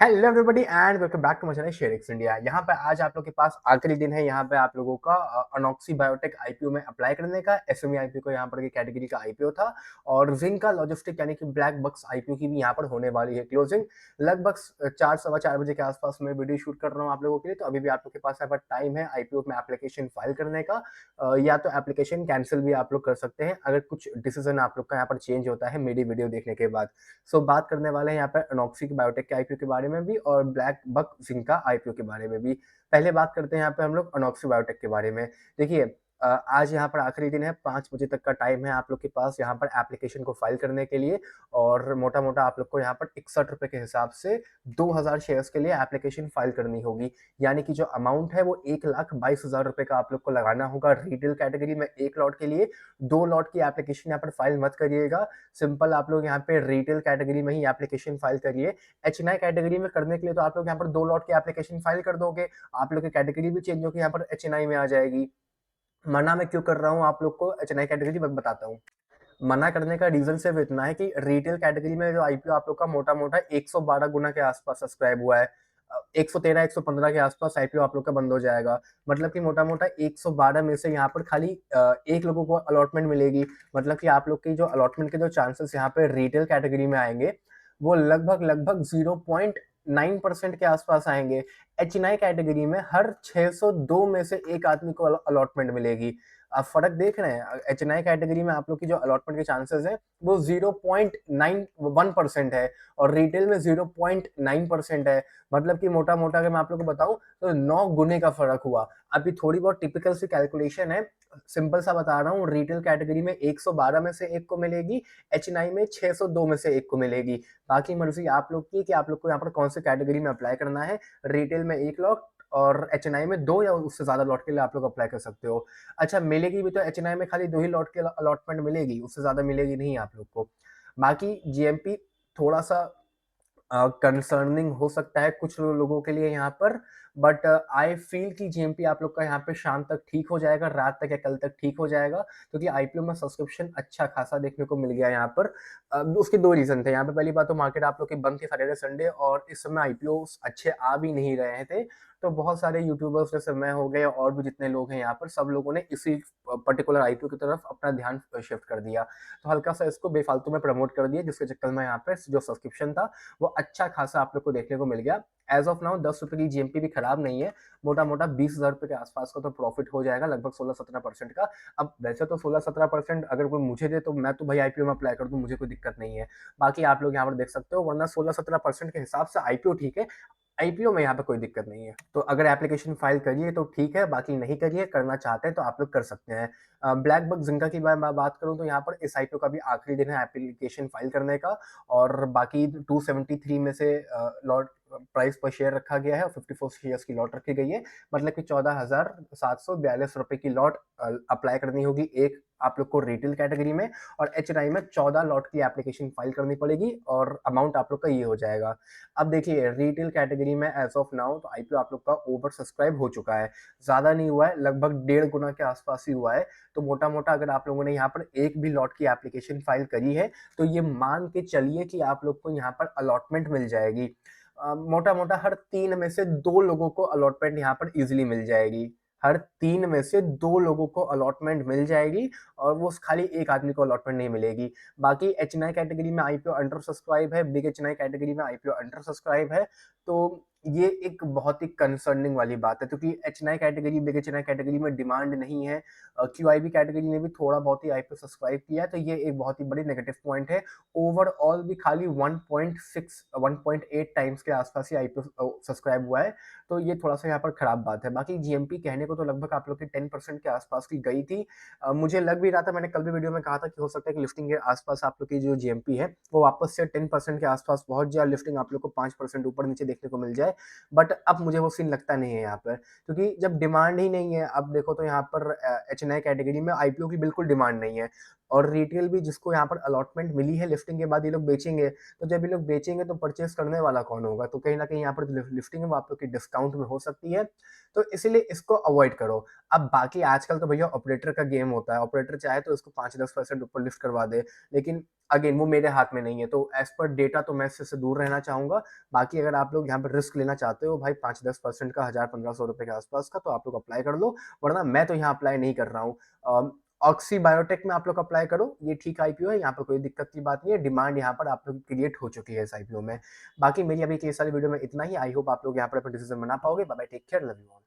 Hello everybody and welcome back to my channel ShareX India. यहाँ पे आज आप लोग के पास आखिरी दिन है। यहाँ पे आप लोगों का अनॉक्सी बायोटेक आईपीओ में अप्लाई करने का। एसएमई आईपीओ को यहाँ पर की कैटेगरी का आईपीओ था और जिंक का लॉजिस्टिक यानी कि ब्लैक बक्स आईपीओ की भी यहाँ पर होने वाली है क्लोजिंग लगभग 4 सवा 4 बजे के आसपास में वीडियो शूट कर रहा हूँ आप लोगों के लिए। तो अभी भी आप लोग के पास यहाँ पर टाइम है आईपीओ में एप्लीकेशन फाइल करने का। या तो एप्लीकेशन कैंसिल भी आप लोग कर सकते हैं अगर कुछ डिसीजन आप लोग का यहाँ पर चेंज होता है मेरी वीडियो देखने के बाद। सो बात करने वाले हैं यहाँ पर अनॉक्सी बायोटेक के आईपीओ के बारे में भी और ब्लैक बक जिंक का आईपीओ के बारे में भी। पहले बात करते हैं यहाँ पे हम लोग अनॉक्सी बायोटेक के बारे में। देखिए आज यहाँ पर आखिरी दिन है, 5 बजे तक का टाइम है आप लोग के पास यहाँ पर एप्लीकेशन को फाइल करने के लिए। और मोटा-मोटा आप लोग को यहाँ पर ₹61 के हिसाब से 2000 शेयर्स के लिए एप्लीकेशन फाइल करनी होगी। यानी कि जो अमाउंट है वो ₹1,22,000 का आप लोग को लगाना होगा रिटेल कैटेगरी में 1 लॉट के लिए। 2 लॉट की एप्लीकेशन यहाँ पर फाइल मत करिएगा। सिंपल आप लोग यहाँ पे रिटेल कैटेगरी में ही एप्लीकेशन फाइल करिए। एचएनआई कैटेगरी में करने के लिए तो आप लोग यहाँ पर 2 लॉट की एप्लीकेशन फाइल कर दोगे, आप लोग की कैटेगरी भी चेंज होके यहाँ पर एचएनआई में आ जाएगी। मना मैं क्यों कर रहा हूँ आप लोग को एचएनआई कैटेगरी बताता हूँ। मना करने का रीजन सिर्फ इतना है कि रिटेल कैटेगरी में जो आईपीओ आप लोग का मोटा-मोटा 112 गुना के आसपास सब्सक्राइब हुआ है। 113 115 के आसपास आईपीओ आप लोग का बंद हो जाएगा। मतलब कि मोटा-मोटा 112 में से यहाँ पर खाली 1 लोगों को अलॉटमेंट मिलेगी। मतलब कि आप लोग की जो अलॉटमेंट के जो चांसेस यहाँ पे रिटेल कैटेगरी में आएँगे, वो लगभग 0.9% के आसपास आएँगे। एचएनआई कैटेगरी में हर 602 में से 1 आदमी को अलॉटमेंट मिलेगी। आप फ़र्क देख रहे हैं? एचएनआई कैटेगरी में आप लोग की जो अलॉटमेंट के चांसेस हैं, वो 0.91% है और रिटेल में 0.9% है। मतलब कि मोटा-मोटा अगर मैं आप लोग को बताऊँ तो 9 गुने का फ़र्क हुआ। अभी थोड़ी बहुत टिपिकल सी कैलकुलेशन है, सिंपल सा बता रहा हूँ। रिटेल कैटेगरी में 112 में से 1 को मिलेगी, एचएनआई में 602 में से 1 को मिलेगी। बाकी मर्ज़ी आप लोग की कि आप लोग को यहाँ पर कौन सी कैटेगरी में अप्लाई करना है। रिटेल में 1 लॉट और एचएनआई में 2 या उससे ज़्यादा लॉट के लिए आप लोग अप्लाई कर सकते हो। अच्छा, मिलेगी भी तो एचएनआई में खाली 2 ही लॉट की अलॉटमेंट मिलेगी, उससे ज़्यादा मिलेगी नहीं आप लोग को। बाकी जीएमपी थोड़ा-सा कंसर्निंग हो सकता है कुछ लोगों के लिए यहाँ पर, बट आई फ़ील कि जीएमपी आप लोग का यहाँ पे शाम तक ठीक हो जाएगा, रात तक या कल तक ठीक हो जाएगा, क्योंकि आईपीओ में सब्सक्रिप्शन अच्छा खासा देखने को मिल गया यहाँ पर। उसके 2 रीज़न थे यहाँ पे। पहली बात तो मार्केट आप लोग की बंद थी सैटरडे, संडे और इस समय आईपीओस अच्छे आ भी नहीं रहे थे। तो बहुत सारे यूट्यूबर्स जैसे मैं हो गए और भी जितने लोग हैं यहाँ पर, सब लोगों ने इसी पर्टिकुलर आईपीओ की तरफ अपना ध्यान शिफ्ट कर दिया। तो हल्का-सा इसको बेफ़ालतू में प्रमोट कर दिया, जिसके चक्कर में यहाँ पे जो सब्सक्रिप्शन था वो अच्छा खासा आप लोग को देखने को मिल गया। एज़ ऑफ नाउ ₹10 की जीएमपी भी खराब नहीं है। मोटा-मोटा ₹20,000 के आसपास का तो प्रॉफिट हो जाएगा, लगभग 16-17% का। अब वैसे तो 16-17% अगर कोई मुझे दे तो मैं तो भाई आईपीओ में अप्लाई कर दूँ, मुझे कोई दिक्कत नहीं है। बाकी आप लोग यहाँ पर देख सकते हो, वरना 16-17% के हिसाब से आईपीओ ठीक है। आईपीओ में यहाँ पे कोई दिक्कत नहीं है। तो अगर एप्लीकेशन फाइल करिए तो ठीक है, बाकी नहीं करिए, करना चाहते हैं तो आप लोग कर सकते हैं। ब्लैक बक जिंका की मैं बात करूँ तो यहाँ पर इस आईपीओ का भी आखिरी दिन है एप्लीकेशन फाइल करने का और बाकी 273 में से लॉट प्राइस पर शेयर रखा गया है और 54 शेयर्स की लॉट रखी गई है। मतलब कि ₹14,742 की लॉट अप्लाई करनी होगी एक आप लोग को रिटेल कैटेगरी में और एचएनआई में 14 लॉट की एप्लीकेशन फाइल करनी पड़ेगी और अमाउंट आप लोग का ये हो जाएगा। अब देखिए रिटेल कैटेगरी में एज़ ऑफ नाउ तो आईपीओ आप लोग का ओवर सब्सक्राइब हो चुका है। ज़्यादा नहीं हुआ है, लगभग 1.5 गुना के आसपास ही हुआ है। तो मोटा-मोटा अगर आप लोगों ने यहाँ पर एक भी लॉट की एप्लीकेशन फाइल करी है, तो ये मान के चलिए कि आप लोग को यहाँ पर अलॉटमेंट मिल जाएगी। मोटा-मोटा हर 3 में से 2 लोगों को अलॉटमेंट यहाँ पर ईज़िली मिल जाएगी। हर 3 में से 2 लोगों को अलॉटमेंट मिल जाएगी और वो खाली 1 आदमी को अलॉटमेंट नहीं मिलेगी। बाकी एचएनआई कैटेगरी में आईपीओ अंडर सब्सक्राइब है, बिग एचएनआई कैटेगरी में आईपीओ अंडर सब्सक्राइब है। तो ये एक बहुत ही कंसर्निंग वाली बात है क्योंकि HNI category, big HNI category में डिमांड नहीं है। क्यूआईबी कैटेगरी ने भी थोड़ा बहुत ही आईपीओ सब्सक्राइब किया है, तो ये एक बहुत ही बड़ी नेगेटिव पॉइंट है। ओवरऑल भी खाली 1.6 1.8 टाइम्स के आसपास ही आईपीओ सब्सक्राइब हुआ है, तो ये थोड़ा-सा यहाँ पर खराब बात है। बाकी जीएमपी कहने को तो लगभग आप लोग की 10% के आसपास की गई थी। मुझे लग भी रहा था, मैंने कल भी वीडियो में कहा था कि हो सकता है कि लिफ्टिंग के आसपास आप लोग की जो जीएमपी है, वो वापस से 10% के आसपास पहुँच जाए, लिफ्टिंग आप लोग को 5% ऊपर-नीचे देखने को मिल जाए। बट अब मुझे वो सीन लगता नहीं है यहाँ पर, क्योंकि जब डिमांड ही नहीं है, अब देखो तो यहाँ पर एचएनआई कैटेगरी में आईपीओ की बिल्कुल डिमांड नहीं है। और रिटेल भी जिसको यहाँ पर अलॉटमेंट मिली है लिफ्टिंग के बाद ये लोग बेचेंगे, तो जब ये लोग बेचेंगे तो परचेज़ करने वाला कौन होगा? तो कहीं न कहीं यहाँ पर जो लिफ्टिंग है वो आप लोग की डिस्काउंट में हो सकती है, तो इसीलिए इसको अवॉइड करो। अब बाकी आजकल तो भैया ऑपरेटर का गेम होता है, ऑपरेटर चाहे तो इसको 5-10% ऊपर लिफ्ट करवा दे, लेकिन अगेन वो मेरे हाथ में नहीं है, तो एज़ पर डेटा तो मैं इससे दूर रहना चाहूँगा। बाकी अगर आप लोग यहाँ पे रिस्क लेना चाहते हो भाई 5-10% का 1000-1500 रुपए के आस-पास का, तो आप लोग अप्लाई कर लो, वरना मैं तो यहाँ अप्लाई नहीं कर रहा हूँ। ऑक्सी बायोटेक में आप लोग अप्लाई करो, ये ठीक आईपीओ है, यहाँ पर कोई दिक्कत की बात नहीं है, डिमांड यहाँ पर आप लोग की क्रिएट हो चुकी है इस आईपीओ में। बाकी मेरी अभी केस वाली वीडियो में इतना ही, आई होप आप लोग यहाँ पर अपना डिसीजन बना पाओगे। Bye bye, take care, love you all.